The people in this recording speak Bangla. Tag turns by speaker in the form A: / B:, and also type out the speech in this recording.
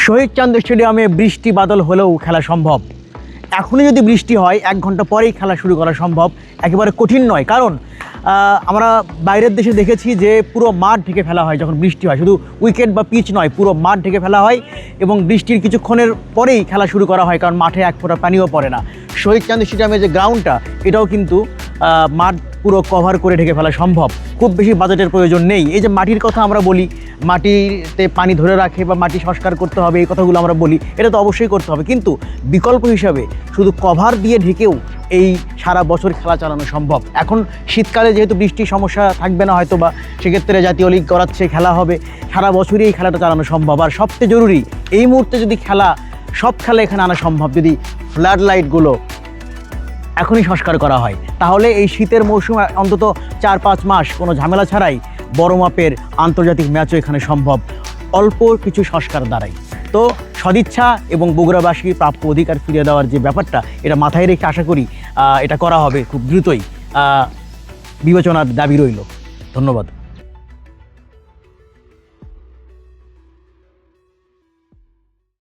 A: শহীদ চাঁদ স্টেডিয়ামে বৃষ্টি বাদল হলেও খেলা সম্ভব। এখনই যদি বৃষ্টি হয় 1 ঘন্টা পরেই খেলা শুরু করা সম্ভব, একেবারে কঠিন নয়। কারণ আমরা বাইরের দেশে দেখেছি যে পুরো মাঠ ঢেকে ফেলা হয় যখন বৃষ্টি হয়, শুধু উইকেট বা পিচ নয়, পুরো মাঠ ঢেকে ফেলা হয় এবং বৃষ্টির কিছুক্ষণের পরেই খেলা শুরু করা হয়, কারণ মাঠে এক ফোঁটা পানিও পড়ে না। শহীদ চাঁদ স্টেডিয়ামের যে গ্রাউন্ডটা, এটাও কিন্তু মাঠ পুরো কভার করে ঢেকে ফেলা সম্ভব, খুব বেশি বাজেটের প্রয়োজন নেই। এই যে মাটির কথা আমরা বলি, মাটিতে পানি ধরে রাখে বা মাটি সংস্কার করতে হবে, এই কথাগুলো আমরা বলি, এটা তো অবশ্যই করতে হবে, কিন্তু বিকল্প হিসাবে শুধু কভার দিয়ে ঢেকেও এই সারা বছর খেলা চালানো সম্ভব। এখন শীতকালে যেহেতু বৃষ্টির সমস্যা থাকবে না হয়তো, বা সেক্ষেত্রে জাতীয় লিগ করাচ্ছে, খেলা হবে, সারা বছরই এই খেলাটা চালানো সম্ভব। আর সবচেয়ে জরুরি, এই মুহূর্তে যদি সব খেলা এখানে আনা সম্ভব, যদি ফ্লাড লাইটগুলো এখনই সংস্কার করা হয়, তাহলে এই শীতের মৌসুমে অন্তত 4-5 মাস কোনো ঝামেলা ছাড়াই বড় মাপের আন্তর্জাতিক ম্যাচও এখানে সম্ভব, অল্প কিছু সংস্কার দ্বারাই। তো সদিচ্ছা এবং বগুড়াবাসীর প্রাপ্য অধিকার ফিরিয়ে দেওয়ার যে ব্যাপারটা, এটা মাথায় রেখে আশা করি এটা করা হবে খুব দ্রুতই। বিবেচনার দাবি রইল। ধন্যবাদ।